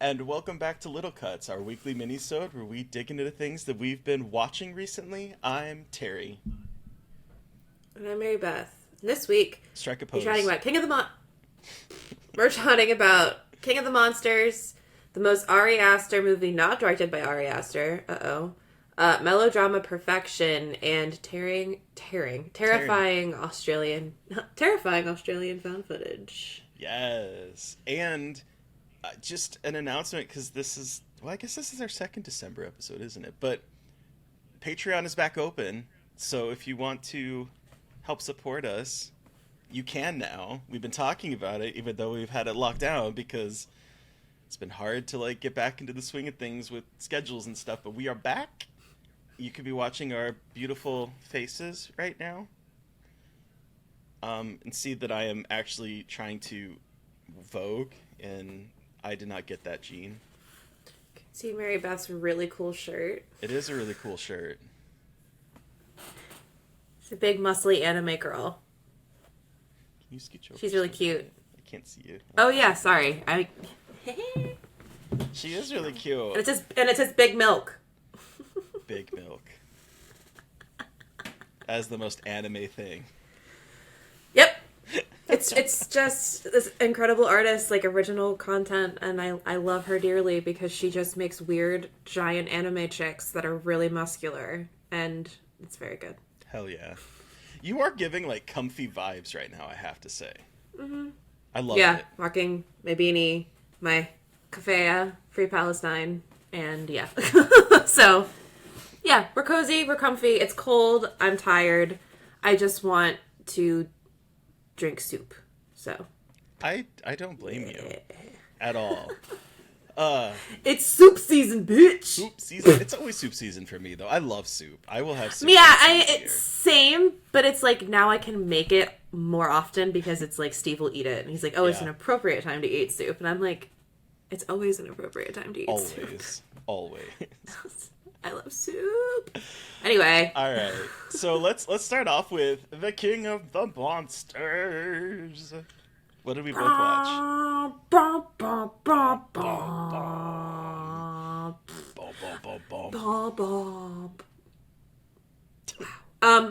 and welcome back to Little Cuts, our weekly mini-sode where we dig into the things that we've been watching recently. I'm Terry. And I'm Mary Beth. This week, Strike a we're pose. chatting about We're chatting about King of the Monsters, the most Ari Aster movie not directed by Ari Aster. Melodrama perfection and terrifying Australian found footage. Yes, and just an announcement because I guess this is our second December episode, isn't it? But Patreon is back open, so if you want to help support us, you can now. We've been talking about it, even though we've had it locked down because it's been hard to get back into the swing of things with schedules and stuff. But we are back. You could be watching our beautiful faces right now, and see that I am actually trying to Vogue, and I did not get that gene. See Mary Beth's really cool shirt. It is a really cool shirt. She's a big, muscly anime girl. Can you scooch over? She's really cute. I can't see you. Oh yeah, sorry. She is really cute. And it says Big Milk. Big Milk. As the most anime thing. Yep. It's just this incredible artist, original content, and I love her dearly because she just makes weird, giant anime chicks that are really muscular, and it's very good. Hell yeah. You are giving, comfy vibes right now, I have to say. Mm-hmm. I love it. Yeah, rocking my beanie, my kafaya, Free Palestine, and yeah. So, yeah, we're cozy, we're comfy, it's cold, I'm tired, I just want to drink soup. So I don't blame you at all. It's soup season, bitch. Soup season. It's always soup season for me though. I love soup. I will have soup. Yeah, it's same, but it's now I can make it more often because it's Steve will eat it and he's like, "Oh, yeah. It's an appropriate time to eat soup." And I'm like, "It's always an appropriate time to eat soup." Always. I love soup. Anyway. All right. So let's start off with The King of the Monsters. What did we both watch?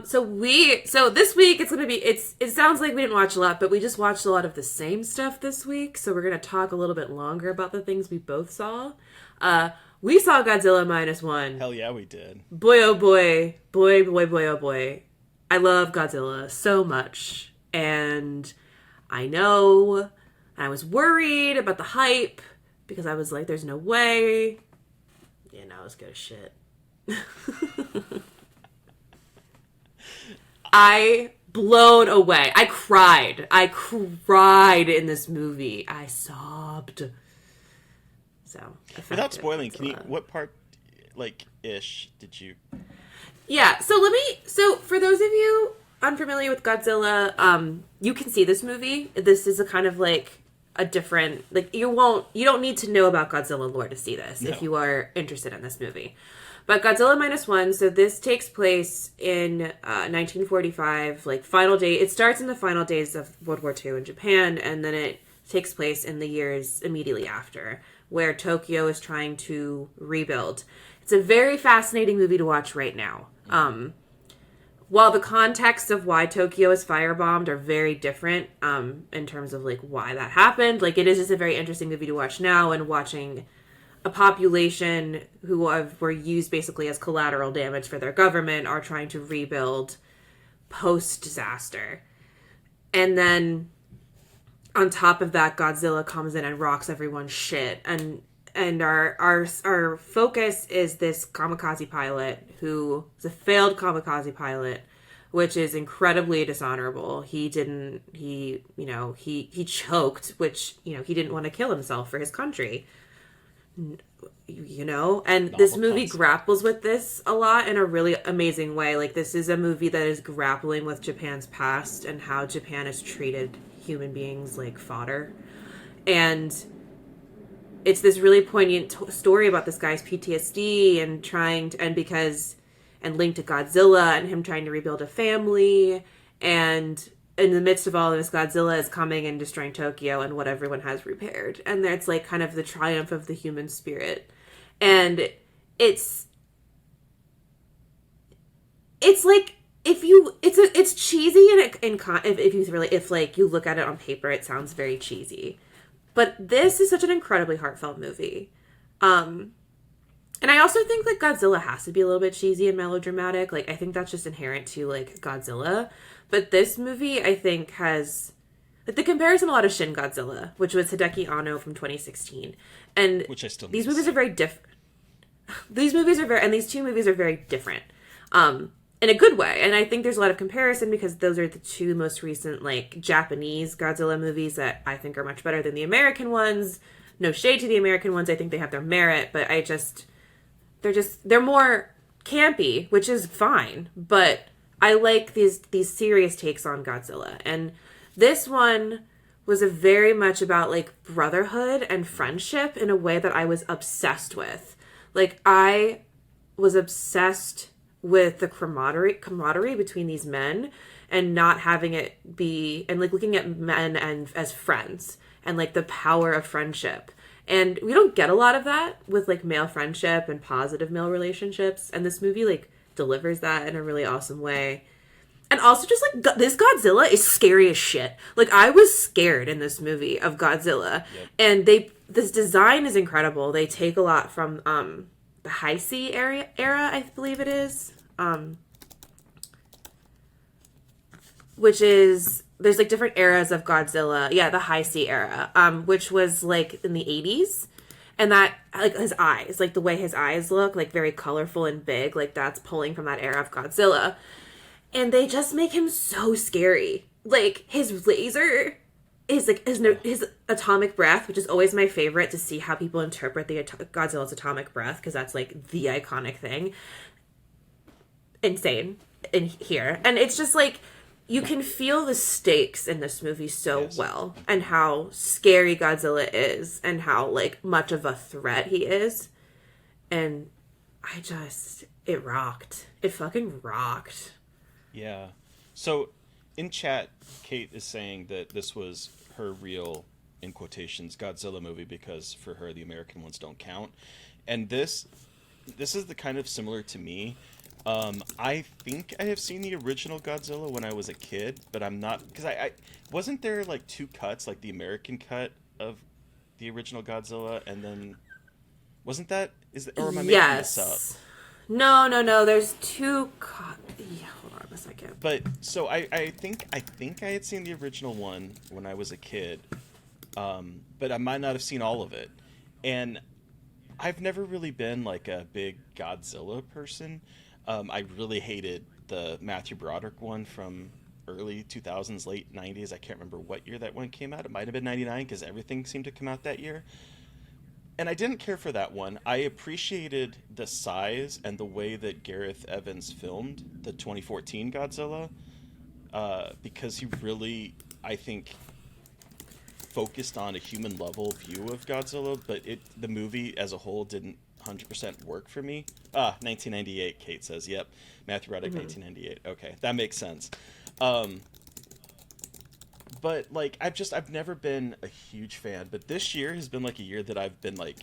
So this week it's gonna be it sounds like we didn't watch a lot, but we just watched a lot of the same stuff this week. So we're gonna talk a little bit longer about the things we both saw. We saw Godzilla Minus One. Hell yeah, we did. Boy, oh boy. Boy, boy, boy, oh boy. I love Godzilla so much. And I know I was worried about the hype because I was like, there's no way. Yeah, no, it's good as shit. I blown away. I cried in this movie. I sobbed. So, without spoiling, what part, ish, did you? Yeah, so for those of you unfamiliar with Godzilla, you can see this movie. This is a kind of a different, you don't need to know about Godzilla lore to see this if you are interested in this movie. But Godzilla Minus One, so this takes place in 1945, final day. It starts in the final days of World War II in Japan, and then it takes place in the years immediately after, where Tokyo is trying to rebuild. It's a very fascinating movie to watch right now. While the context of why Tokyo is firebombed are very different in terms of why that happened, it is just a very interesting movie to watch now, and watching a population who were used basically as collateral damage for their government are trying to rebuild post-disaster. And then on top of that, Godzilla comes in and rocks everyone's shit. And our focus is this kamikaze pilot who is a failed kamikaze pilot, which is incredibly dishonorable. He choked, which, he didn't want to kill himself for his country. And this movie grapples with this a lot in a really amazing way. This is a movie that is grappling with Japan's past and how Japan has treated human beings like fodder. And it's this really poignant story about this guy's PTSD and linked to Godzilla and him trying to rebuild a family. And in the midst of all of this, Godzilla is coming and destroying Tokyo and what everyone has repaired. And it's like kind of the triumph of the human spirit. And it's like it's cheesy if like you look at it on paper, it sounds very cheesy. But this is such an incredibly heartfelt movie. And I also think like Godzilla has to be a little bit cheesy and melodramatic. Like I think that's just inherent to like Godzilla. But this movie I think has like the comparison a lot of Shin Godzilla, which was Hideki Anno from 2016. And which I still these movies are very different. These two movies are very different. In a good way. And I think there's a lot of comparison because those are the two most recent like Japanese Godzilla movies that I think are much better than the American ones. No shade to the American ones. I think they have their merit, but they're more campy, which is fine, but I like these serious takes on Godzilla. And this one was a very much about like brotherhood and friendship in a way that I was obsessed with. Like I was obsessed with the camaraderie between these men and not having it be and like looking at men and as friends and like the power of friendship. And we don't get a lot of that with like male friendship and positive male relationships, and this movie like delivers that in a really awesome way. And also just like this Godzilla is scary as shit. Like I was scared in this movie of Godzilla. Yep. And this design is incredible. They take a lot from the Heisei era, I believe it is. Which is there's like different eras of Godzilla. Yeah, the Heisei era, which was like in the 80s. And that like his eyes, like the way his eyes look, like very colorful and big, like that's pulling from that era of Godzilla. And they just make him so scary. Like his laser is like his atomic breath, which is always my favorite to see how people interpret the Godzilla's atomic breath, because that's like the iconic thing. Insane in here. And it's just like you can feel the stakes in this movie so well, and how scary Godzilla is and how like much of a threat he is. And it rocked. It fucking rocked. Yeah. So in chat, Kate is saying that this was her real, in quotations, Godzilla movie because for her the American ones don't count. And this is the kind of similar to me. I think I have seen the original Godzilla when I was a kid, but I'm not, because I wasn't there like two cuts, like the American cut of the original Godzilla, and then or am I making this up? No. There's two. Yeah, hold on a second. But so I think I had seen the original one when I was a kid, but I might not have seen all of it, and I've never really been like a big Godzilla person. I really hated the Matthew Broderick one from early 2000s, late 90s. I can't remember what year that one came out. It might have been 99 because everything seemed to come out that year. And I didn't care for that one. I appreciated the size and the way that Gareth Evans filmed the 2014 Godzilla, because he really, I think, focused on a human level view of Godzilla, but the movie as a whole didn't 100% work for me. 1998, Kate says. Yep. Matthew Broderick, 1998. Okay, that makes sense. But like I've never been a huge fan, but this year has been like a year that I've been like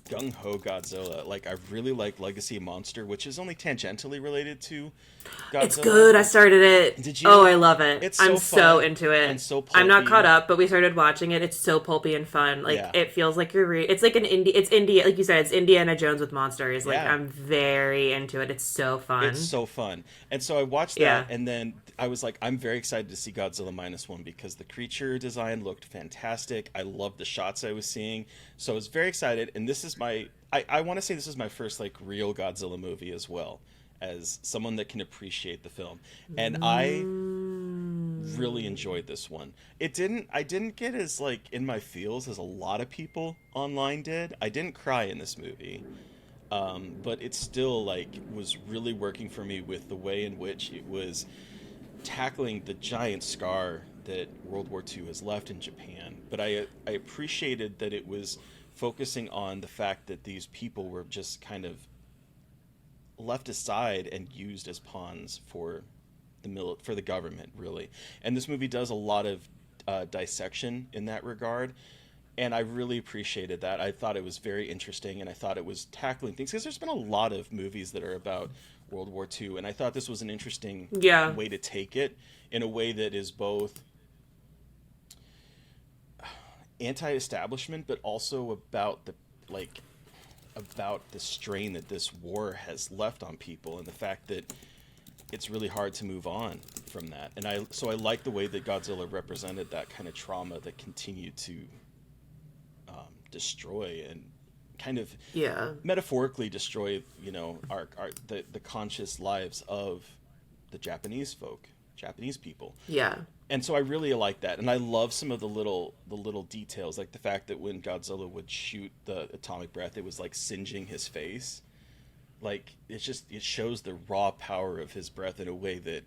gung-ho Godzilla. Like I really like Legacy Monster, which is only tangentially related to Godzilla. It's good. I started it. Did you? Oh, I love it. It's I'm so into it. And so pulpy. I'm not caught up, but we started watching it. It's so pulpy and fun. Like it feels like it's like it's India, like you said, it's Indiana Jones with monsters. Like I'm very into it. It's so fun. It's so fun. And so I watched that, and then I was like, I'm very excited to see Godzilla Minus One because the creature design looked fantastic. I loved the shots I was seeing. So I was very excited, and this is I want to say this is my first like real Godzilla movie as well, as someone that can appreciate the film. And I really enjoyed this one. I didn't get as like in my feels as a lot of people online did. I didn't cry in this movie. But it still like was really working for me with the way in which it was tackling the giant scar that World War II has left in Japan. But I appreciated that it was focusing on the fact that these people were just kind of left aside and used as pawns for for the government, really. And this movie does a lot of dissection in that regard. And I really appreciated that. I thought it was very interesting, and I thought it was tackling things because there's been a lot of movies that are about World War II, and I thought this was an interesting way to take it in a way that is both anti-establishment, but also about the strain that this war has left on people, and the fact that it's really hard to move on from that. And I like the way that Godzilla represented that kind of trauma that continued to destroy and kind of metaphorically destroy, the conscious lives of the Japanese people. Yeah. And so I really like that, and I love some of the little details, like the fact that when Godzilla would shoot the atomic breath, it was like singeing his face. Like it shows the raw power of his breath in a way that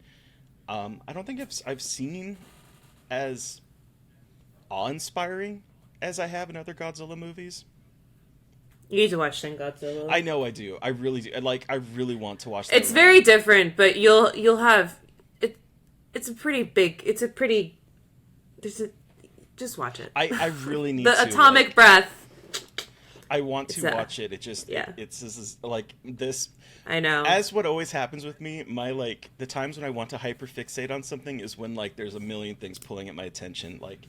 I don't think I've seen as awe-inspiring as I have in other Godzilla movies. You need to watch Shin Godzilla. I know I do. I really do. I really want to watch that. It's very different, but you'll have it. It's a pretty big. Just watch it. I really need the atomic breath. I want to watch it. This is like this. I know. As what always happens with me, the times when I want to hyperfixate on something is when there's a million things pulling at my attention, like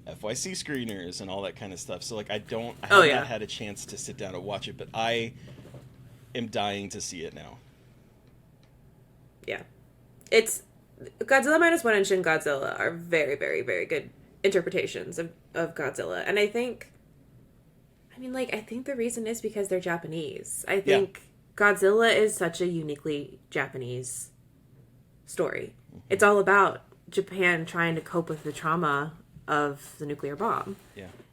FYC screeners and all that kind of stuff. So I have not had a chance to sit down and watch it, but I am dying to see it now. Yeah. It's Godzilla Minus One and Shin Godzilla are very, very, very good interpretations of Godzilla. And I think the reason is because they're Japanese. I think Godzilla is such a uniquely Japanese story. Mm-hmm. It's all about Japan trying to cope with the trauma of the nuclear bomb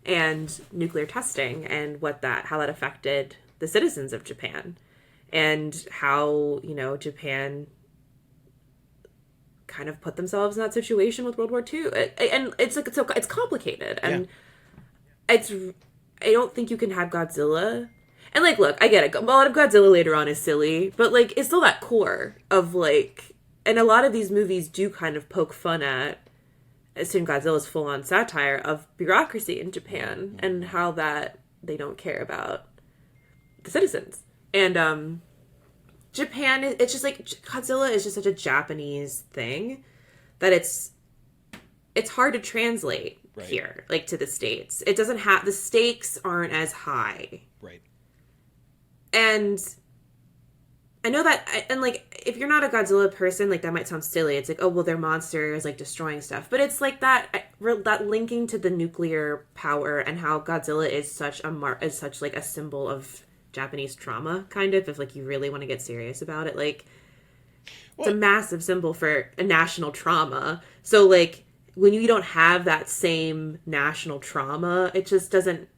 and nuclear testing and how that affected the citizens of Japan, and how Japan kind of put themselves in that situation with World War II. And it's complicated, and I don't think you can have Godzilla. And look, I get it. A lot of Godzilla later on is silly, but it's still that core of and a lot of these movies do kind of poke fun at Shin Godzilla's full-on satire of bureaucracy in Japan and how that they don't care about the citizens. And Japan, it's just Godzilla is just such a Japanese thing that it's hard to translate here, to the States. It doesn't have, the stakes aren't as high. Right. And I know that, and if you're not a Godzilla person, that might sound silly. It's oh, well, they're monsters, destroying stuff. But it's that linking to the nuclear power and how Godzilla is such a symbol of Japanese trauma, kind of, if you really want to get serious about it. It's a massive symbol for a national trauma. So when you don't have that same national trauma, it just doesn't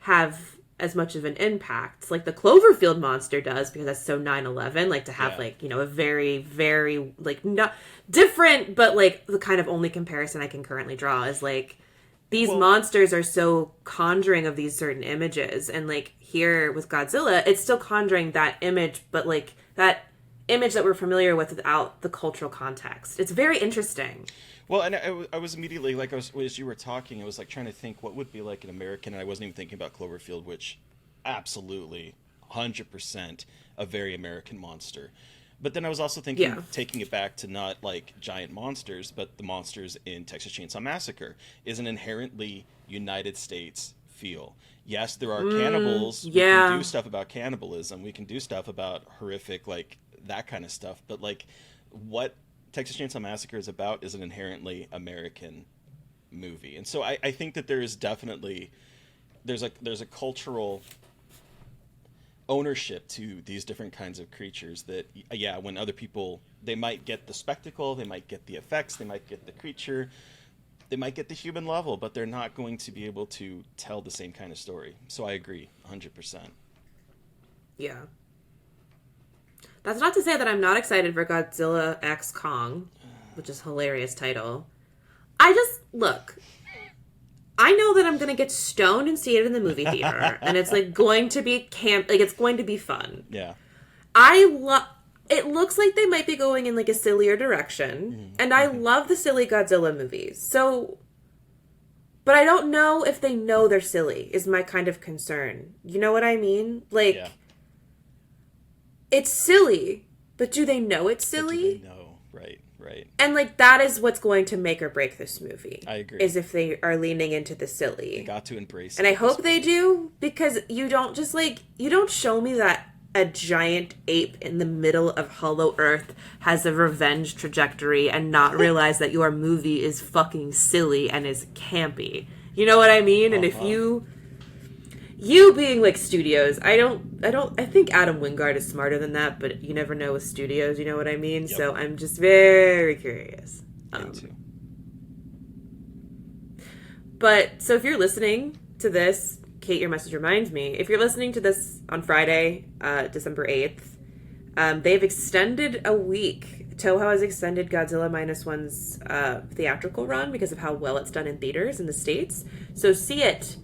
have as much of an impact like the Cloverfield monster does, because that's so 9/11, to have a very, very not different, but the kind of only comparison I can currently draw is these monsters are so conjuring of these certain images, and here with Godzilla, it's still conjuring that image, but that image that we're familiar with without the cultural context. It's very interesting. Well, and I was immediately, as you were talking, I was trying to think what would be an American, and I wasn't even thinking about Cloverfield, which absolutely 100% a very American monster. But then I was also thinking, taking it back to not giant monsters, but the monsters in Texas Chainsaw Massacre is an inherently United States feel. Yes, there are cannibals. We can do stuff about cannibalism. We can do stuff about horrific, that kind of stuff. But what Texas Chainsaw Massacre is about is an inherently American movie. And so I think that there is definitely there's a cultural ownership to these different kinds of creatures that when other people, they might get the spectacle, they might get the effects, they might get the creature, they might get the human level, but they're not going to be able to tell the same kind of story. So I agree 100%. Yeah. That's not to say that I'm not excited for Godzilla X Kong, which is a hilarious title. Look, I know that I'm going to get stoned and see it in the movie theater, and it's going to be it's going to be fun. Yeah. it looks like they might be going in like a sillier direction. And I love the silly Godzilla movies. So, but I don't know if they know they're silly is my kind of concern. You know what I mean? Like, Yeah. it's silly, but do they know it's But do silly? they know? Right. And like that is what's going to make or break this movie. I agree. Is if they are leaning into the They silly. got to embrace it. And I at this hope they point. do, because you don't just like, you don't show me that a giant ape in the middle of Hollow Earth has a revenge trajectory and not realize that your movie is fucking silly and is campy. You know what I mean? And if you being like studios, I think Adam Wingard is smarter than that, but you never know with studios, you know what I mean? Yep. So I'm just very curious. Me too. But, so if you're listening to this, Kate, your message reminds me, if you're listening to this on Friday, December 8th, they've extended a week. Toho has extended Godzilla Minus One's theatrical run because of how well it's done in theaters in the States. So see it.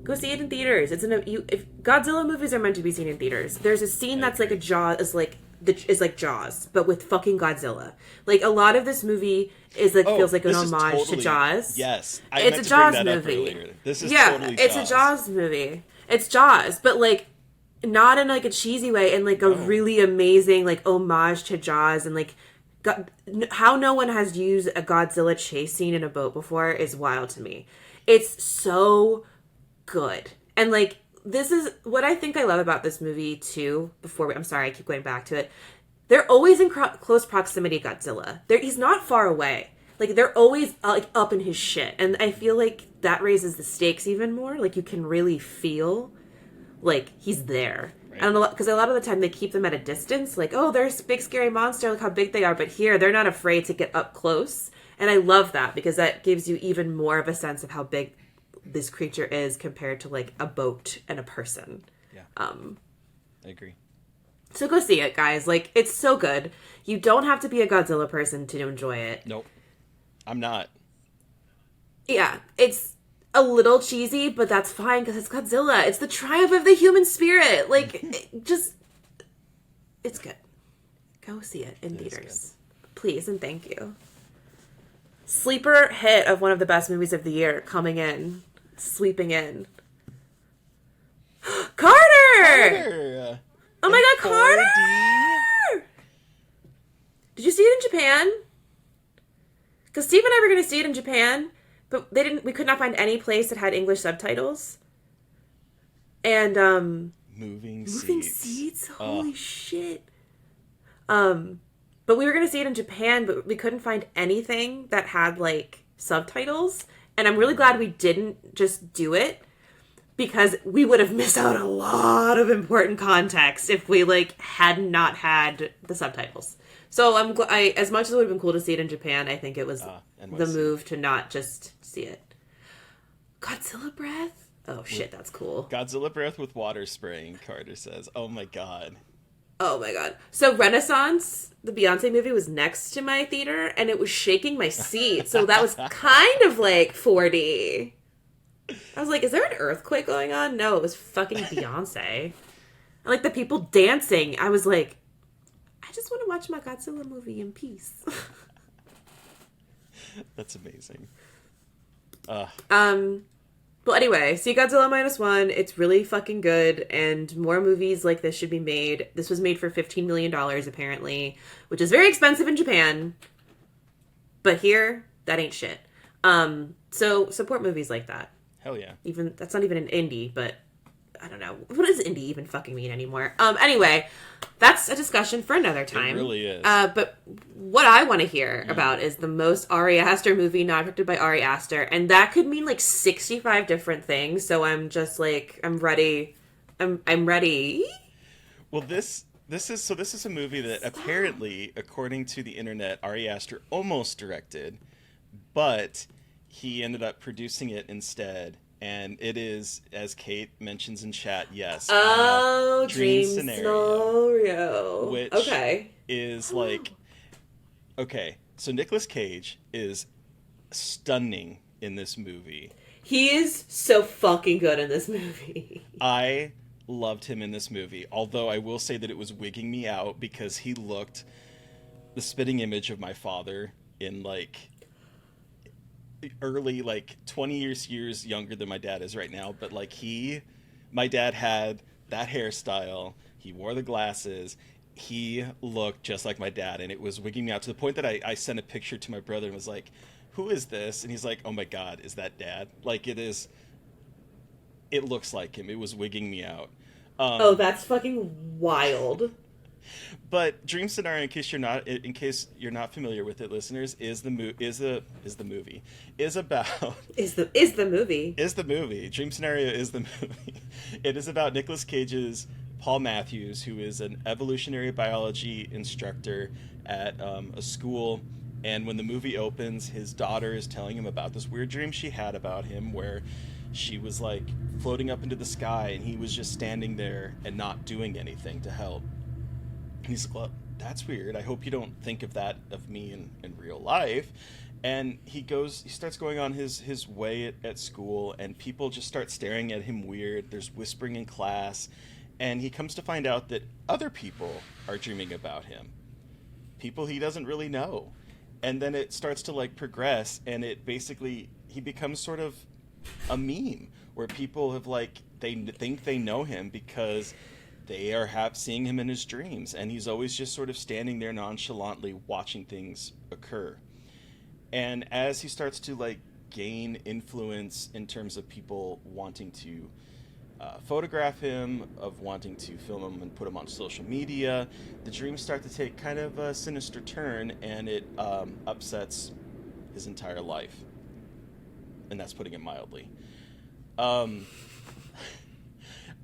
Go see it in theaters. If Godzilla movies are meant to be seen in theaters, there's a scene that's like a Jaws, is like Jaws, but with fucking Godzilla. Like, a lot of this movie is like feels like an this is homage totally, to Jaws. Yes. It's a Jaws movie. This is Yeah, totally it's Jaws. a Jaws movie. It's Jaws, but like not in like a cheesy way, in like a really amazing like homage to Jaws, and like how no one has used a Godzilla chase scene in a boat before is wild to me. It's so good. And like, this is what I think I love about this movie too. I'm sorry, I keep going back to it. They're always in close proximity, Godzilla. He's not far away. Like, they're always like up in his shit. And I feel like that raises the stakes even more. Like, you can really feel like he's there. Right. And because a lot of the time they keep them at a distance. Like, oh, there's a big scary monster. Look how big they are. But here, they're not afraid to get up close. And I love that, because that gives you even more of a sense of how big this creature is compared to like a boat and a person. Yeah. I agree. So go see it, guys. Like, it's so good. You don't have to be a Godzilla person to enjoy it. Nope. I'm not. Yeah, it's a little cheesy, but that's fine because it's Godzilla. It's the triumph of the human spirit. Like, it's good. Go see it in theaters. Please and thank you. Sleeper hit of one of the best movies of the year coming in. Sweeping in. Carter! Oh my god, 4D. Carter! Did you see it in Japan? Because Steve and I were going to see it in Japan, but we could not find any place that had English subtitles. And, Moving seats? Holy shit. But we were going to see it in Japan, but we couldn't find anything that had, like, subtitles. And I'm really glad we didn't just do it, because we would have missed out a lot of important context if we, like, had not had the subtitles. So as much as it would have been cool to see it in Japan, I think it was the move to not just see it. Godzilla breath? Oh shit, that's cool. Godzilla breath with water spraying, Carter says. Oh my god. Oh my god. So Renaissance, the Beyonce movie, was next to my theater, and it was shaking my seat. So that was kind of like 4D. I was like, is there an earthquake going on? No, it was fucking Beyonce. And like the people dancing, I was like, I just want to watch my Godzilla movie in peace. That's amazing. Well, anyway, see Godzilla Minus One. It's really fucking good, and more movies like this should be made. This was made for $15 million, apparently, which is very expensive in Japan. But here, that ain't shit. So support movies like that. Hell yeah. Even that's not even an indie, but I don't know. What does indie even fucking mean anymore? Anyway, that's a discussion for another time. It really is. But what I want to hear about is the most Ari Aster movie not directed by Ari Aster, and that could mean like 65 different things. So I'm just like, I'm ready. I'm ready. Well, this is a movie that apparently, according to the internet, Ari Aster almost directed, but he ended up producing it instead. And it is, as Kate mentions in chat, yes. Dream scenario. Which is like, okay, so Nicolas Cage is stunning in this movie. He is so fucking good in this movie. I loved him in this movie. Although I will say that it was wigging me out because he looked the spitting image of my father in like early, like 20 years younger than my dad is right now. But like my dad had that hairstyle. He wore the glasses. He looked just like my dad, and it was wigging me out to the point that I sent a picture to my brother and was like, "Who is this?" And he's like, "Oh my God, is that dad?" Like it is. It looks like him. It was wigging me out. Oh, that's fucking wild. But Dream Scenario, in case you're not familiar with it, listeners, is the movie is about Is the movie. is the movie. Dream Scenario is the movie. It is about Nicolas Cage's Paul Matthews, who is an evolutionary biology instructor at a school. And when the movie opens, his daughter is telling him about this weird dream she had about him where she was like floating up into the sky and he was just standing there and not doing anything to help. And he's like, well, that's weird. I hope you don't think of that of me in real life. And he starts going on his way at school, and people just start staring at him weird. There's whispering in class. And he comes to find out that other people are dreaming about him. People he doesn't really know. And then it starts to like progress, and he becomes sort of a meme where people have like, they think they know him because they are seeing him in his dreams, and he's always just sort of standing there nonchalantly watching things occur. And as he starts to like gain influence in terms of people wanting to photograph him, of wanting to film him and put him on social media, the dreams start to take kind of a sinister turn, and it upsets his entire life. And that's putting it mildly.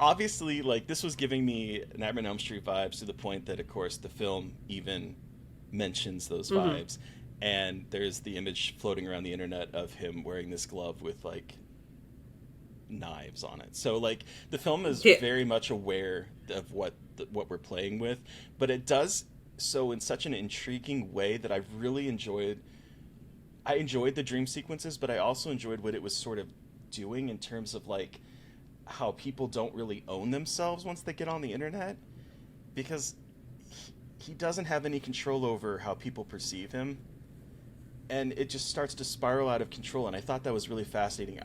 Obviously, like, this was giving me Nightmare on Elm Street vibes to the point that, of course, the film even mentions those vibes. And there's the image floating around the internet of him wearing this glove with, like, knives on it. So, like, the film is very much aware of what we're playing with. But it does so in such an intriguing way that I really enjoyed. I enjoyed the dream sequences, but I also enjoyed what it was sort of doing in terms of, like, how people don't really own themselves once they get on the internet, because he doesn't have any control over how people perceive him, and it just starts to spiral out of control. And I thought that was really fascinating.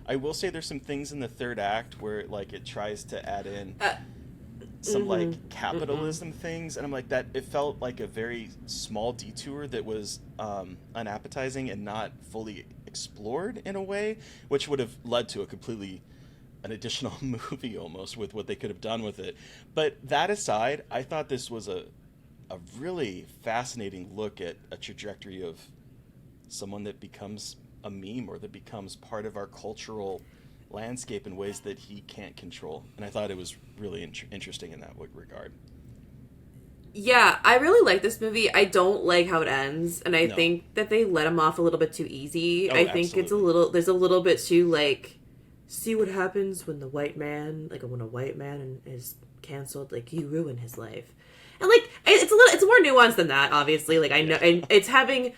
I will say there's some things in the third act where like it tries to add in some like capitalism things, and I'm like, that it felt like a very small detour that was unappetizing and not fully explored in a way, which would have led to an additional movie almost with what they could have done with it. But that aside, I thought this was a really fascinating look at a trajectory of someone that becomes a meme or that becomes part of our cultural landscape in ways that he can't control. And I thought it was really interesting in that regard. Yeah, I really like this movie. I don't like how it ends, and I think that they let him off a little bit too easy. I think absolutely. there's a little bit too, like, see what happens when when a white man is canceled, like, you ruin his life. And, like, it's more nuanced than that, obviously. Like, I know, and it's having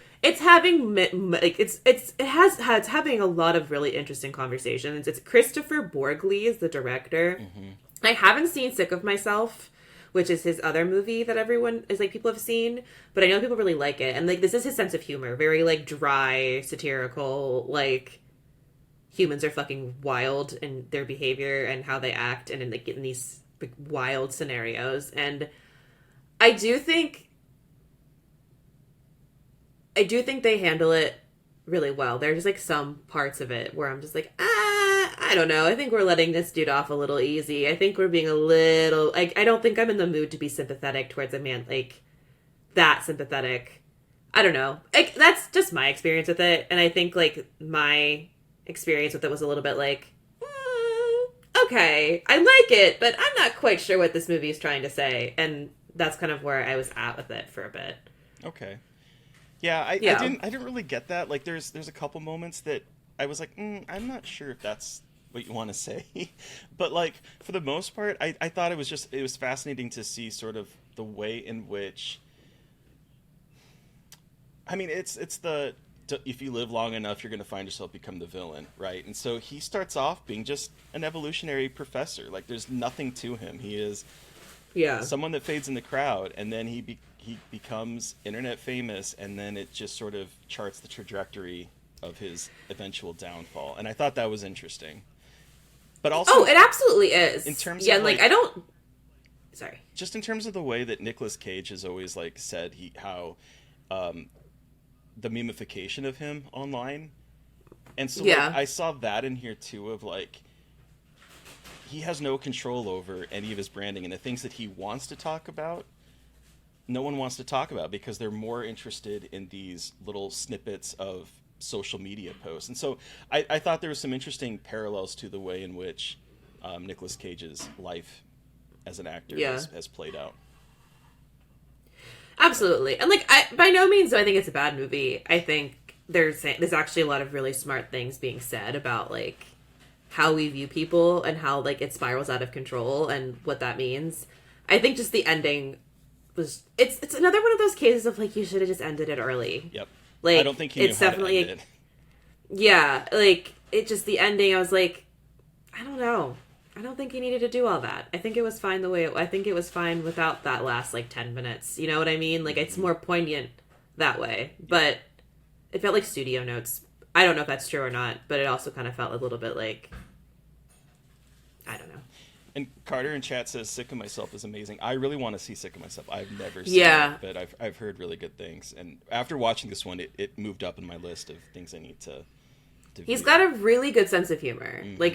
a lot of really interesting conversations. It's Christopher Borgli is the director. I haven't seen Sick of Myself, which is his other movie that people have seen, but I know people really like it. And, like, this is his sense of humor, very, like, dry, satirical, like, humans are fucking wild in their behavior and how they act and in these like, wild scenarios. And I do think they handle it really well. There's like some parts of it where I'm just like, I don't know. I think we're letting this dude off a little easy. I think we're being a little like, I don't think I'm in the mood to be sympathetic towards a man like that sympathetic. I don't know. Like, that's just my experience with it. And I think like my experience with it was a little bit like, okay, I like it, but I'm not quite sure what this movie is trying to say. And that's kind of where I was at with it for a bit. Okay. Yeah, I didn't really get that. Like, there's a couple moments that I was like, I'm not sure if that's what you want to say. But, like, for the most part, I thought it was fascinating to see sort of the way in which, I mean, it's the if you live long enough, you're going to find yourself become the villain, right? And so he starts off being just an evolutionary professor. Like, there's nothing to him. He is Yeah. someone that fades in the crowd, and then he becomes internet famous, and then it just sort of charts the trajectory of his eventual downfall. And I thought that was interesting. But also, Oh, it absolutely is. in terms yeah, of like I don't. Sorry. just in terms of the way that Nicolas Cage has always like said how the memification of him online, and so like, Yeah. I saw that in here too of like he has no control over any of his branding, and the things that he wants to talk about no one wants to talk about because they're more interested in these little snippets of social media posts. And so I thought there was some interesting parallels to the way in which Nicolas Cage's life as an actor Yeah. has played out. Absolutely. And like I by no means do I think it's a bad movie. I think there's actually a lot of really smart things being said about like how we view people and how like it spirals out of control and what that means. I think just the ending was it's another one of those cases of like you should have just ended it early. Yep. Like I don't think he knew it's how definitely to end it. yeah, like it just the ending I was like I don't know. I don't think he needed to do all that. I think it was fine the way I think it was fine without that last like 10 minutes. You know what I mean? Like it's more poignant that way. But it felt like studio notes. I don't know if that's true or not, but it also kind of felt a little bit like I don't know. And Carter in chat says Sick of Myself is amazing. I really want to see Sick of Myself. I've never seen Yeah. it, but I've heard really good things. And after watching this one, it moved up in my list of things I need to He's view. got a really good sense of humor. Mm-hmm. Like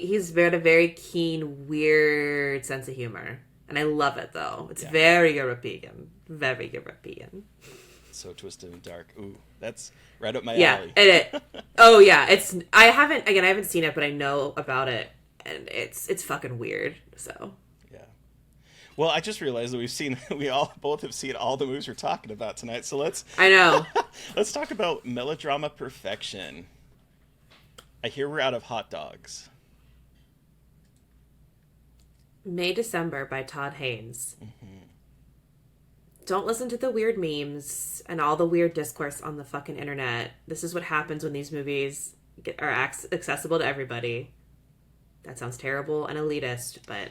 he's got a very keen, weird sense of humor. And I love it though. It's Yeah. very European. Very European. So twisted and dark. Ooh, that's right up my Yeah, alley. oh yeah, I haven't seen it, but I know about it, and it's fucking weird. So Yeah. Well, I just realized that we all both have seen all the movies we're talking about tonight. So let's I know. talk about melodrama perfection. I hear we're out of hot dogs. May December by Todd Haynes. Don't listen to the weird memes and all the weird discourse on the fucking internet. This is what happens when these movies are accessible to everybody. That sounds terrible and elitist, but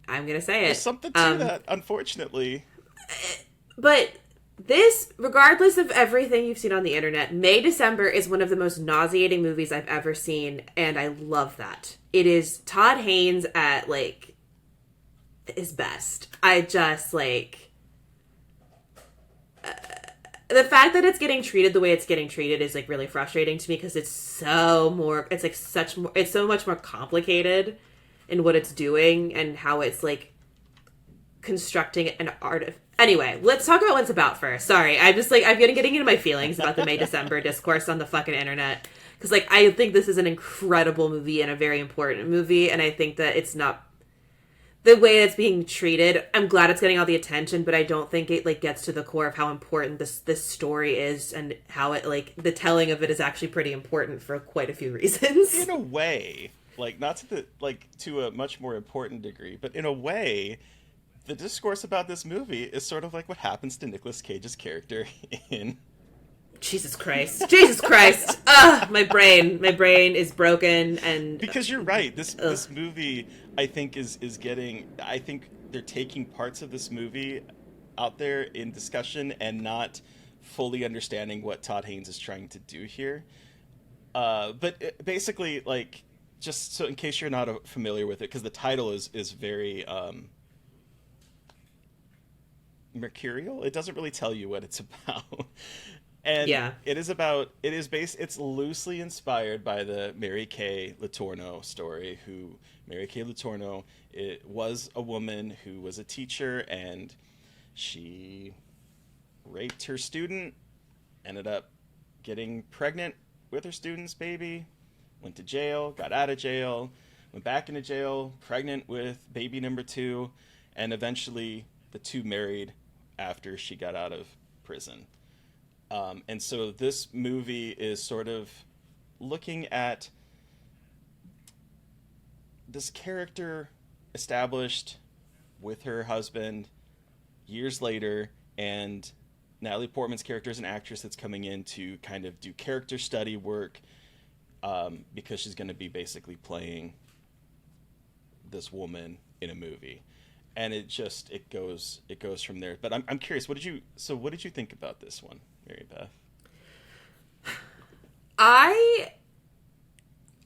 I'm gonna say it. There's something to that, unfortunately. But this, regardless of everything you've seen on the internet, May December is one of the most nauseating movies I've ever seen, and I love that. It is Todd Haynes at, like, his best. I just, like... the fact that it's getting treated the way it's getting treated is, like, really frustrating to me because it's so much more complicated in what it's doing and how it's, like, constructing an art of... Anyway, let's talk about what it's about first. Sorry, I'm getting into my feelings about the May December discourse on the fucking internet. Because, like, I think this is an incredible movie and a very important movie, and I think that it's not... the way it's being treated, I'm glad it's getting all the attention, but I don't think it, like, gets to the core of how important this story is and how it, like, the telling of it is actually pretty important for quite a few reasons. In a way, like, not to a much more important degree, but in a way... the discourse about this movie is sort of like what happens to Nicolas Cage's character in... Jesus Christ. Jesus Christ. Ugh, my brain is broken and... Because you're right. This movie, I think, is getting... I think they're taking parts of this movie out there in discussion and not fully understanding what Todd Haynes is trying to do here. Basically, like, just so in case you're not familiar with it, because the title is very... mercurial. It doesn't really tell you what it's about. And yeah. it's loosely inspired by the Mary Kay Letourneau story, who Mary Kay Letourneau was a woman who was a teacher, and she raped her student, ended up getting pregnant with her student's baby, went to jail, got out of jail, went back into jail, pregnant with baby number 2, and eventually the two married after she got out of prison. And so this movie is sort of looking at this character established with her husband years later, and Natalie Portman's character is an actress that's coming in to kind of do character study work, because she's going to be basically playing this woman in a movie, and it goes from there. But I'm curious, what did you think about this one, Mary Beth? I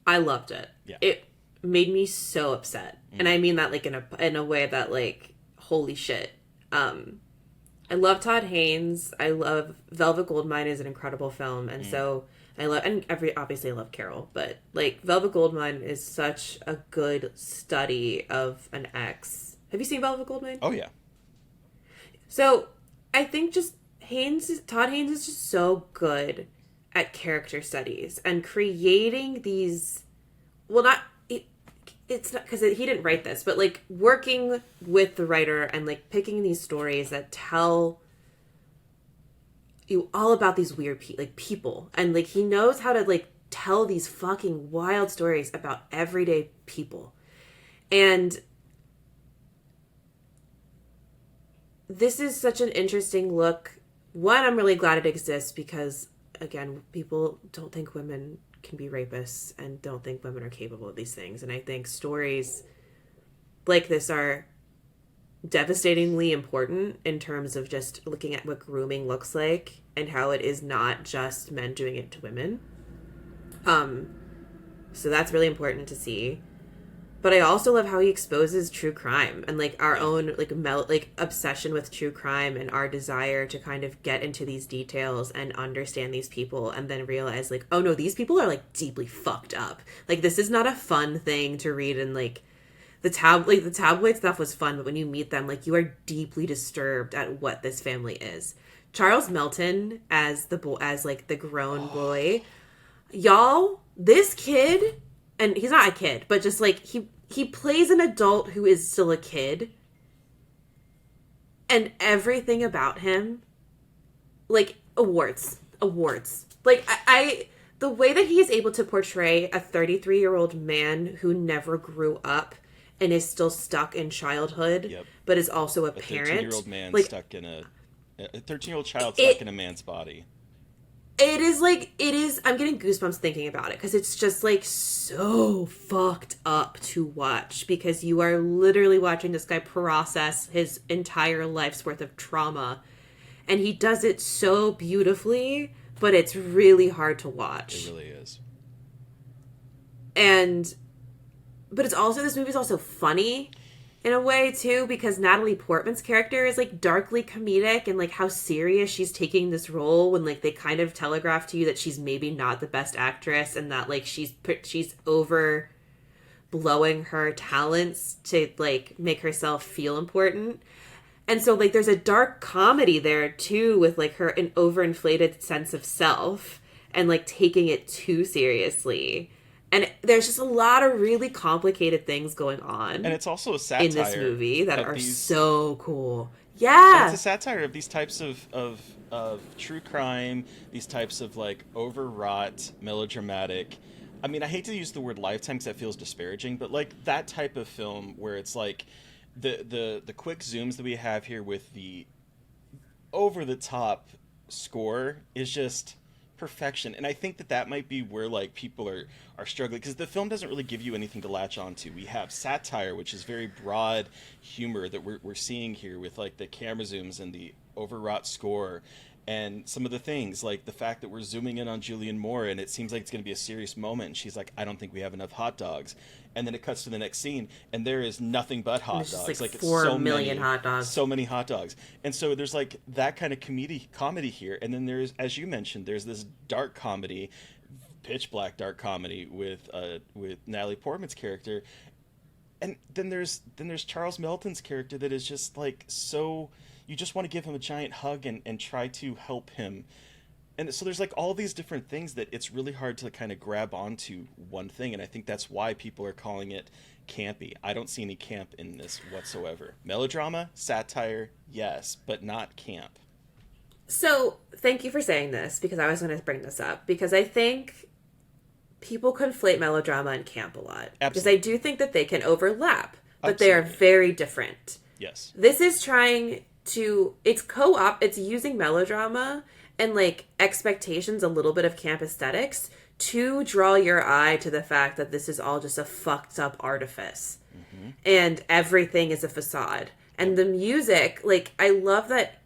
loved it. Yeah. It made me so upset. Mm. And I mean that like in a way that like, holy shit. I love Todd Haynes. I love Velvet Goldmine is an incredible film. And so obviously I love Carol, but like Velvet Goldmine is such a good study of an ex. Have you seen Velvet Goldmine? Oh yeah. So I think just Todd Haynes is just so good at character studies and creating these, it's not because he didn't write this, but like working with the writer and like picking these stories that tell you all about these weird people, and like he knows how to like tell these fucking wild stories about everyday people. And this is such an interesting look. One, I'm really glad it exists because, again, people don't think women can be rapists and don't think women are capable of these things. And I think stories like this are devastatingly important in terms of just looking at what grooming looks like and how it is not just men doing it to women. So that's really important to see. But I also love how he exposes true crime and like our own like obsession with true crime and our desire to kind of get into these details and understand these people and then realize like, oh no, these people are like deeply fucked up. Like this is not a fun thing to read, and like the tabloid stuff was fun, but when you meet them, like you are deeply disturbed at what this family is. Charles Melton as the grown boy, y'all, this kid. And he's not a kid, but just like he plays an adult who is still a kid. And everything about him, like awards. Like I the way that he is able to portray a 33-year-old man who never grew up and is still stuck in childhood, Yep. but is also a parent. 13-year-old man like, stuck in a 13-year-old child stuck in a man's body. It is, I'm getting goosebumps thinking about it because it's just like so fucked up to watch because you are literally watching this guy process his entire life's worth of trauma, and he does it so beautifully, but it's really hard to watch. It really is. But it's also, this movie's also funny in a way too, because Natalie Portman's character is like darkly comedic and like how serious she's taking this role when like they kind of telegraph to you that she's maybe not the best actress and that like she's over blowing her talents to like make herself feel important. And so like there's a dark comedy there too with like an overinflated sense of self and like taking it too seriously. And there's just a lot of really complicated things going on. And it's also a satire in this movie that are these, so cool. Yeah. And it's a satire of these types of true crime, these types of like overwrought, melodramatic. I mean, I hate to use the word Lifetime because that feels disparaging, but like that type of film where it's like the quick zooms that we have here with the over the top score is just perfection. And I think that might be where like people are struggling because the film doesn't really give you anything to latch onto. We have satire, which is very broad humor that we're seeing here with like the camera zooms and the overwrought score and some of the things like the fact that we're zooming in on Julianne Moore and it seems like it's going to be a serious moment and she's like, I don't think we have enough hot dogs, and then it cuts to the next scene and there is nothing but hot dogs, like it's 4 million hot dogs, so many hot dogs. And so there's like that kind of comedy here, and then there's, as you mentioned, there's this dark comedy, pitch black dark comedy with Natalie Portman's character, and then there's Charles Melton's character that is just like so you just want to give him a giant hug and try to help him. And so there's like all these different things that it's really hard to kind of grab onto one thing, and I think that's why people are calling it campy. I don't see any camp in this whatsoever. Melodrama, satire, yes, but not camp. So thank you for saying this because I was going to bring this up because I think people conflate melodrama and camp a lot. Absolutely. Because I do think that they can overlap, but Absolutely. they are very different. Yes. This is trying it's co-op, it's using melodrama and like expectations, a little bit of camp aesthetics to draw your eye to the fact that this is all just a fucked up artifice. Mm-hmm. And everything is a facade. And the music, like, I love that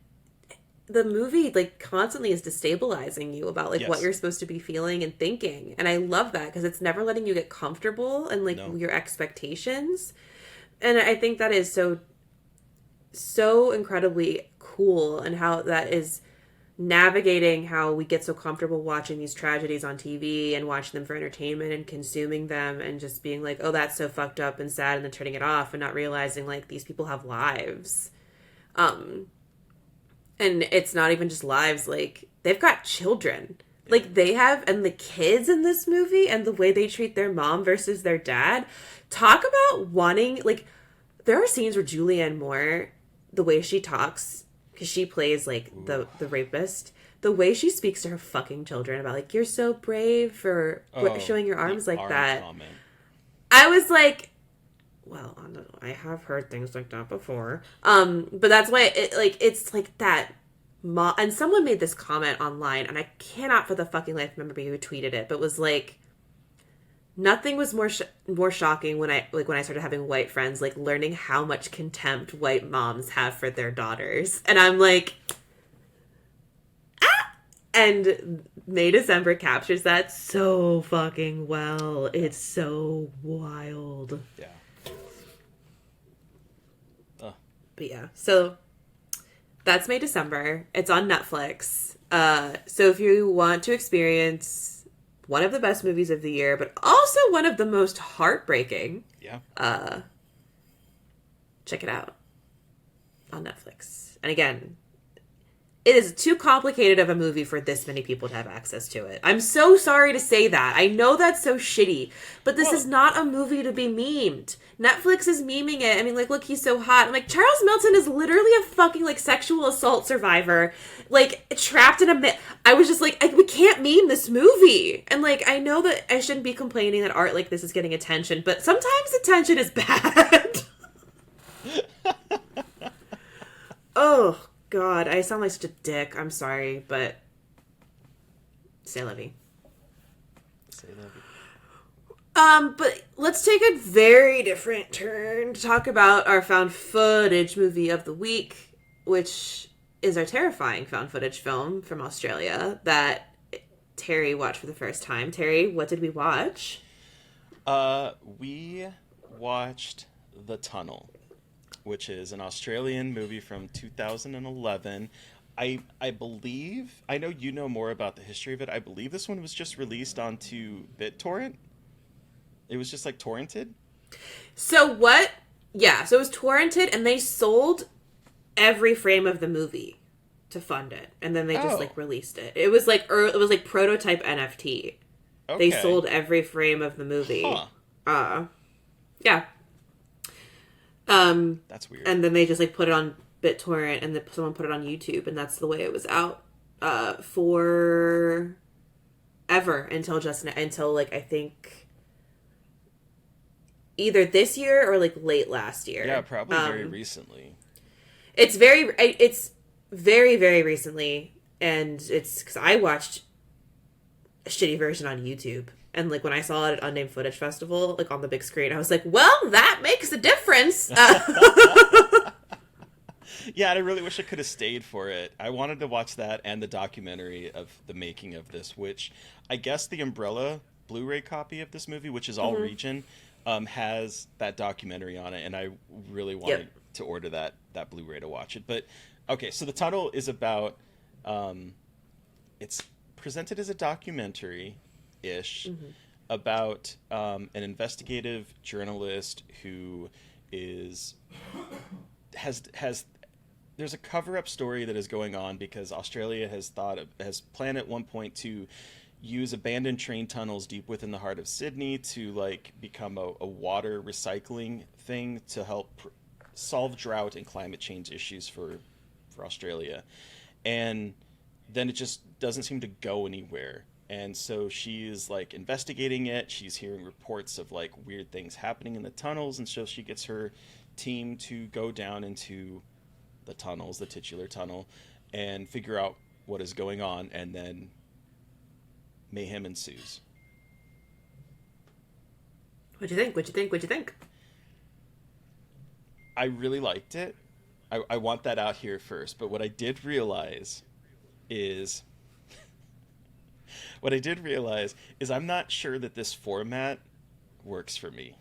the movie like constantly is destabilizing you about like what you're supposed to be feeling and thinking. And I love that because it's never letting you get comfortable and like your expectations. And I think that is so incredibly cool, and how that is navigating how we get so comfortable watching these tragedies on TV and watching them for entertainment and consuming them and just being like, oh, that's so fucked up and sad, and then turning it off and not realizing like these people have lives. And it's not even just lives, like they've got children. Like they have, and the kids in this movie and the way they treat their mom versus their dad. Talk about wanting, like, there are scenes where Julianne Moore, the way she talks, because she plays like the rapist, the way she speaks to her fucking children about like, you're so brave for showing your arms like that. Comment. I was like, well, I have heard things like that before. But that's why it's like that. And someone made this comment online, and I cannot for the fucking life remember who tweeted it, but was like, nothing was more shocking when I started having white friends, like learning how much contempt white moms have for their daughters. And I'm like, ah! And May December captures that so fucking well. It's so wild. Yeah. But yeah, so that's May December. It's on Netflix. So if you want to experience one of the best movies of the year, but also one of the most heartbreaking, check it out on Netflix. And again, it is too complicated of a movie for this many people to have access to it. I'm so sorry to say that. I know that's so shitty, but this is not a movie to be memed. Netflix is memeing it. I mean, like, look, he's so hot. I'm like, Charles Milton is literally a fucking, like, sexual assault survivor, like, trapped in a... I was just like, we can't meme this movie. And, like, I know that I shouldn't be complaining that art like this is getting attention, but sometimes attention is bad. Oh, God, I sound like such a dick. I'm sorry, but... C'est la vie. C'est la vie. But let's take a very different turn to talk about our found footage movie of the week, which is our terrifying found footage film from Australia that Terry watched for the first time. Terry, what did we watch? We watched The Tunnel, which is an Australian movie from 2011. I believe, I know you know more about the history of it. I believe this one was just released onto BitTorrent. It was just like torrented? So what? Yeah, so it was torrented, and they sold every frame of the movie to fund it, and then they just like released it. It was like prototype NFT. Okay. They sold every frame of the movie. Huh. Yeah. That's weird. And then they just like put it on BitTorrent, and someone put it on YouTube, and that's the way it was out for ever until like I think either this year or like late last year. Yeah, probably very recently. It's very, very recently, and it's because I watched a shitty version on YouTube, and like when I saw it at Unnamed Footage Festival, like on the big screen, I was like, well, that makes a difference. Yeah, and I really wish I could have stayed for it. I wanted to watch that and the documentary of the making of this, which I guess the Umbrella Blu-ray copy of this movie, which is all region, has that documentary on it, and I really wanted to order that Blu-ray to watch it. But okay, so The Tunnel is about it's presented as a documentary-ish about an investigative journalist who has there's a cover-up story that is going on because Australia has planned at one point to use abandoned train tunnels deep within the heart of Sydney to like become a water recycling thing to help solve drought and climate change issues for Australia. And then it just doesn't seem to go anywhere. And so she's like investigating it. She's hearing reports of like weird things happening in the tunnels, and so she gets her team to go down into the tunnels, the titular tunnel, and figure out what is going on, and then mayhem ensues. What'd you think? What'd you think? What'd you think? I really liked it. I want that out here first, but what I did realize is I'm not sure that this format works for me.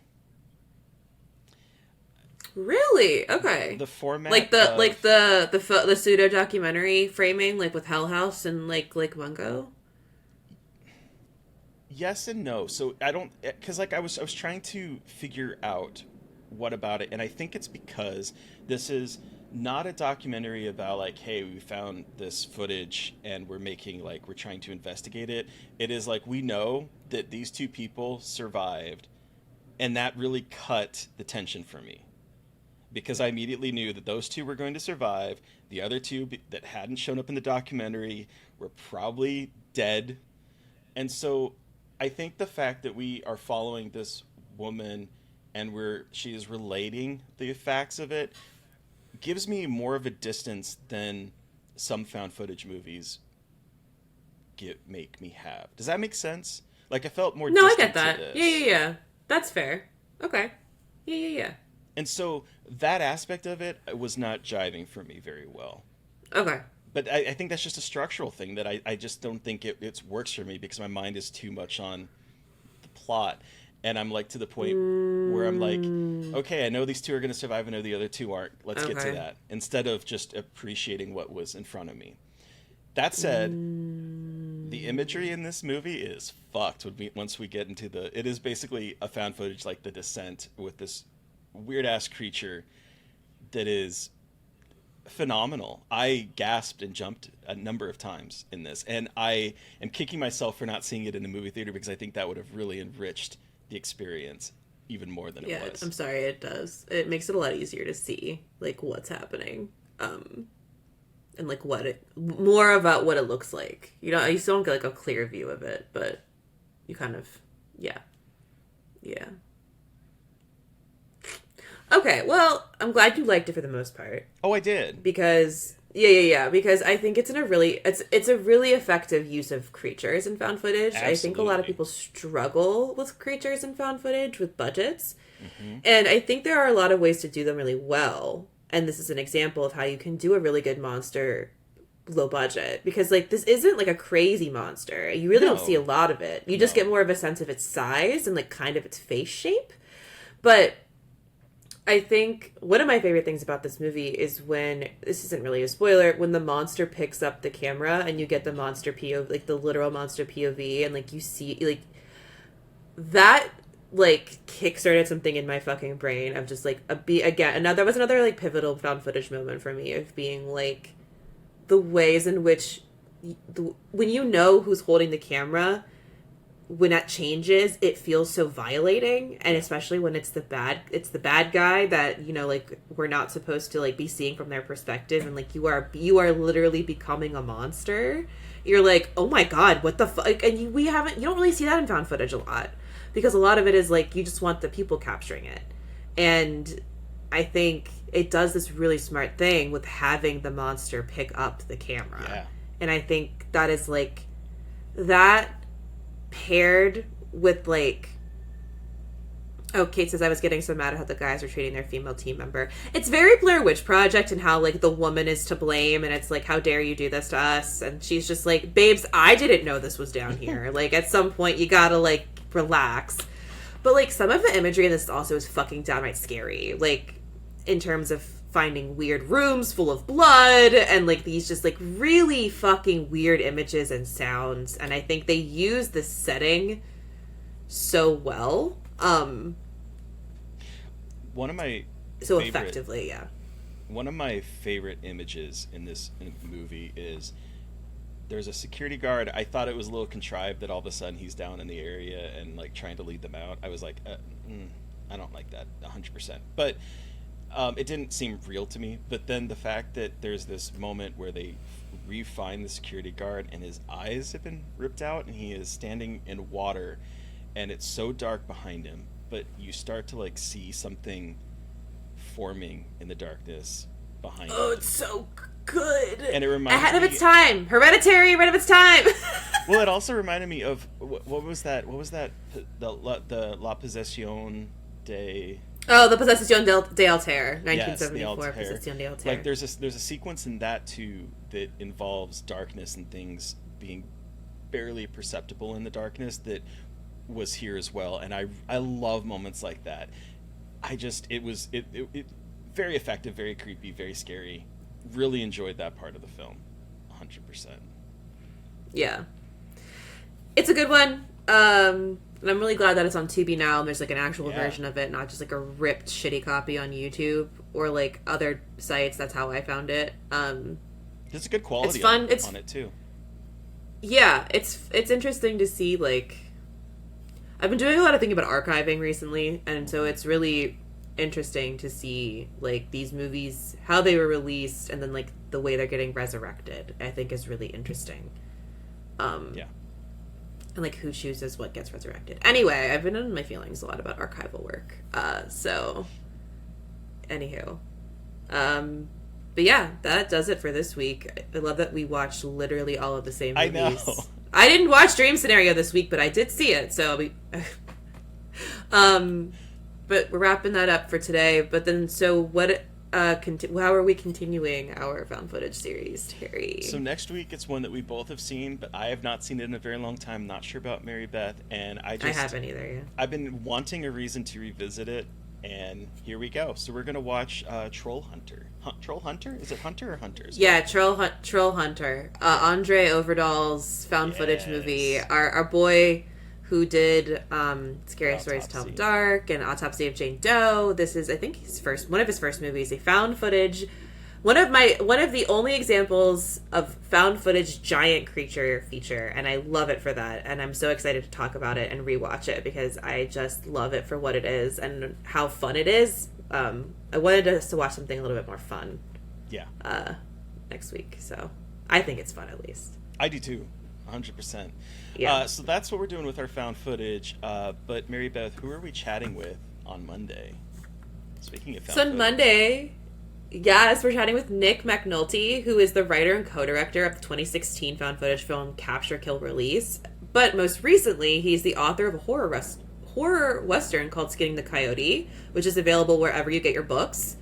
Really? Okay. The format Like the of, like the pseudo documentary framing, like with Hell House and like Mungo. yes and no. So I don't, because like I was trying to figure out what about it, and I think it's because this is not a documentary about like, hey, we found this footage and we're trying to investigate it. It is like, we know that these two people survived, and that really cut the tension for me, because I immediately knew that those two were going to survive. The other two that hadn't shown up in the documentary were probably dead. And so I think the fact that we are following this woman and she is relating the facts of it gives me more of a distance than some found footage movies make me have. Does that make sense? Like, I felt more No, I distant get that. to this. Yeah. That's fair. Okay. Yeah. And so that aspect of it was not jiving for me very well. Okay. But I think that's just a structural thing that I just don't think it works for me, because my mind is too much on the plot. And I'm like to the point where I'm like, okay, I know these two are going to survive. I know the other two aren't. Let's get to that, instead of just appreciating what was in front of me. That said, the imagery in this movie is fucked once we get into it is basically a found footage like The Descent, with this weird ass creature that is phenomenal. I gasped and jumped a number of times in this, and I am kicking myself for not seeing it in the movie theater, because I think that would have really enriched the experience even more than it was. I'm sorry, it does. It makes it a lot easier to see like what's happening. And like more about what it looks like. You know, you still don't get like a clear view of it, but you kind of, yeah. Okay, well, I'm glad you liked it for the most part. Oh, I did. Because because I think it's a really effective use of creatures in found footage. Absolutely. I think a lot of people struggle with creatures in found footage with budgets. Mm-hmm. And I think there are a lot of ways to do them really well. And this is an example of how you can do a really good monster low budget, because like this isn't like a crazy monster. You really don't see a lot of it. You just get more of a sense of its size and like kind of its face shape. But I think one of my favorite things about this movie is when, this isn't really a spoiler, when the monster picks up the camera and you get the monster POV, like the literal monster POV, and like you see like that like kickstarted something in my fucking brain of just like that was another like pivotal found footage moment for me, of being like the ways in which when you know who's holding the camera, when that changes, it feels so violating. And especially when it's the bad guy that, you know, like we're not supposed to like be seeing from their perspective, and like you are literally becoming a monster. You're like, oh my god, what the fuck? And you don't really see that in found footage a lot, because a lot of it is like you just want the people capturing it. And I think it does this really smart thing with having the monster pick up the camera. Yeah. And I think that is like that paired with like, oh, Kate says, I was getting so mad at how the guys are treating their female team member. It's very Blair Witch Project, and how like the woman is to blame, and it's like, how dare you do this to us? And she's just like, babes, I didn't know this was down here. Like at some point you gotta like relax. But like some of the imagery in this also is fucking downright scary, like in terms of finding weird rooms full of blood and like these just like really fucking weird images and sounds. And I think they use this setting so well. Effectively, yeah. One of my favorite images in this movie is there's a security guard. I thought it was a little contrived that all of a sudden he's down in the area and like trying to lead them out. I was like, I don't like that 100%. But it didn't seem real to me. But then the fact that there's this moment where they re-find the security guard and his eyes have been ripped out and he is standing in water and it's so dark behind him, but you start to like see something forming in the darkness behind Oh, it. it's so good. And it reminds ahead of me, its time. Hereditary, ahead of its time. well, it also reminded me of what was that? What was that? The La Possession de. Oh, the Possession de Altair, Yes, the 1974 Altair. Possession de Altair. Like there's a sequence in that too that involves darkness and things being barely perceptible in the darkness that was here as well, and I love moments like that. It very effective, very creepy, very scary. Really enjoyed that part of the film, 100%. Yeah, it's a good one. And I'm really glad that it's on Tubi now. And there's like an actual version of it, not just like a ripped shitty copy on YouTube or like other sites. That's how I found it. There's a good quality it's fun. On it too. Yeah, it's interesting to see. Like, I've been doing a lot of thinking about archiving recently, and so it's really interesting to see like these movies, how they were released, and then like the way they're getting resurrected. I think is really interesting. Yeah. And like who chooses what gets resurrected. Anyway, I've been in my feelings a lot about archival work. So, anywho, but yeah, that does it for this week. I love that we watched literally all of the same movies. I know. I didn't watch Dream Scenario this week, but I did see it. So we, but we're wrapping that up for today. But then, so what? How are we continuing our found footage series, Terry? So next week it's one that we both have seen, but I have not seen it in a very long time. Not sure about Mary Beth, and I haven't either. Yeah. I've been wanting a reason to revisit it, and here we go. So we're gonna watch Troll Hunter. Troll Hunter? Is it Hunter or Hunters? Yeah, Troll Hunter. Andre Overdahl's found footage movie. Our boy who did Scary Stories to Tell in the Dark and Autopsy of Jane Doe. This is, I think, one of his first movies. A found footage, one of the only examples of found footage giant creature feature, and I love it for that. And I'm so excited to talk about it and rewatch it because I just love it for what it is and how fun it is. I wanted us to watch something a little bit more fun. Yeah. Next week, so I think it's fun at least. I do too. 100%. Yeah. So that's what we're doing with our found footage. But Mary Beth, who are we chatting with on Monday? Speaking of found footage. So on Monday, yes, we're chatting with Nick McNulty, who is the writer and co-director of the 2016 found footage film Capture, Kill, Release. But most recently, he's the author of a horror western called Skinning the Coyote, which is available wherever you get your books.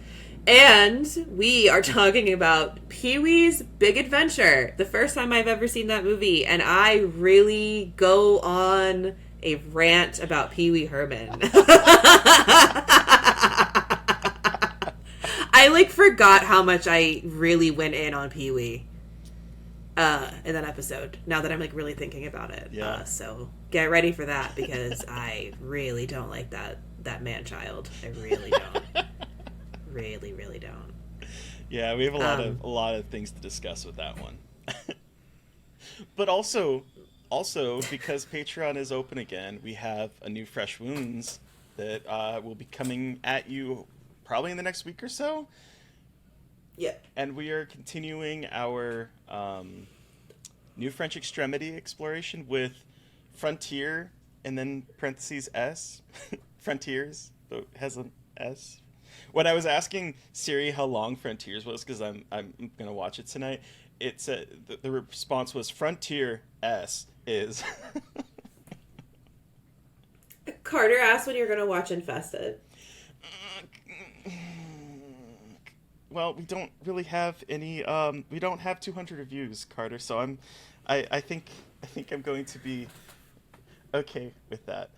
And we are talking about Pee-wee's Big Adventure, the first time I've ever seen that movie, and I really go on a rant about Pee-wee Herman. I forgot how much I really went in on Pee-wee in that episode, now that I'm really thinking about it. Yeah. So get ready for that, because I really don't like that man-child. I really don't. Really, really don't. Yeah, we have a lot of things to discuss with that one. But also because Patreon is open again, we have a new Fresh Wounds that will be coming at you probably in the next week or so. Yeah. And we are continuing our New French Extremity exploration with Frontier and then parentheses S. Frontiers, so it has an S. When I was asking Siri how long Frontiers was, because I'm gonna watch it tonight, it said the response was Frontier S is. Carter asked when you're gonna watch Infested. Well, we don't really have any. We don't have 200 reviews, Carter. So I think I'm going to be okay with that.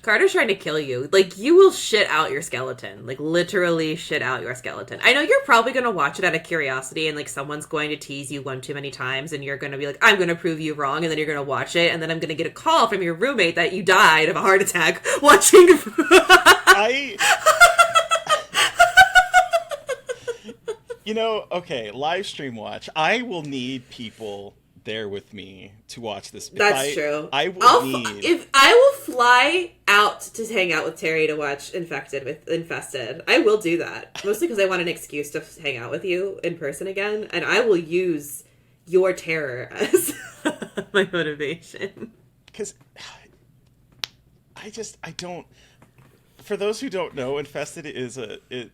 Carter's trying to kill you. You will shit out your skeleton. Literally shit out your skeleton. I know you're probably going to watch it out of curiosity, and, someone's going to tease you one too many times, and you're going to be like, I'm going to prove you wrong, and then you're going to watch it, and then I'm going to get a call from your roommate that you died of a heart attack watching... Okay, live stream watch. I will need people there with me to watch this. That's true. I will fly out to hang out with Terry to watch Infested. I will do that. Mostly because I want an excuse to hang out with you in person again, and I will use your terror as my motivation. Because I don't... for those who don't know, Infested is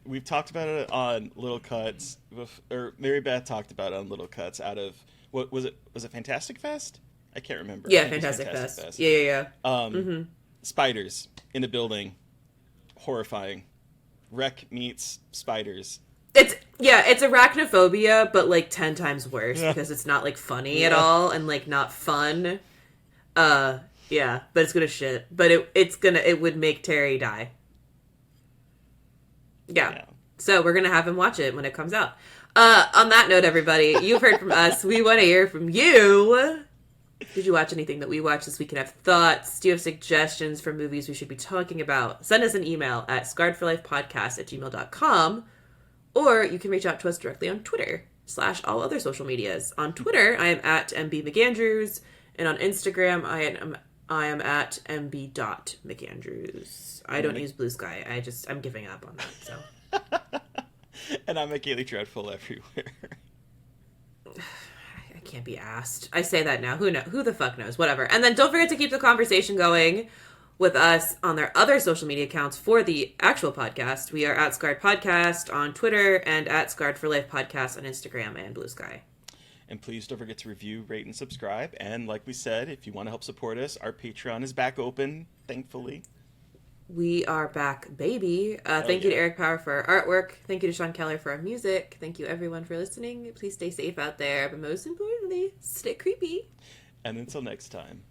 we've talked about it on Little Cuts, or Mary Beth talked about it on Little Cuts out of, what was it? Was it Fantastic Fest? I can't remember. Yeah, I think it was Fantastic Fest. Yeah. Spiders in a building. Horrifying. Wreck meets spiders. It's arachnophobia, but like 10 times worse because it's not like funny at all and like not fun. But it's gonna shit. But it would make Terry die. Yeah. So we're gonna have him watch it when it comes out. On that note, everybody, you've heard from us. We want to hear from you. Did you watch anything that we watched this week and have thoughts? Do you have suggestions for movies we should be talking about? Send us an email at scarredforlifepodcast@gmail.com, or you can reach out to us directly on Twitter / all other social medias. On Twitter, I am at MB and on Instagram, I am at MB.McAndrews. I don't use Blue Sky. I'm giving up on that, so. And I'm McGaylee Dreadful everywhere. I can't be asked. I say that now. Who the fuck knows? Whatever. And then don't forget to keep the conversation going with us on their other social media accounts for the actual podcast. We are at Scarred Podcast on Twitter and at Scarred for Life Podcast on Instagram and Blue Sky. And please don't forget to review, rate, and subscribe. And like we said, if you want to help support us, our Patreon is back open, thankfully. We are back, baby. Thank you to Eric Power for our artwork. Thank you to Sean Keller for our music. Thank you, everyone, for listening. Please stay safe out there. But most importantly, stay creepy. And until next time.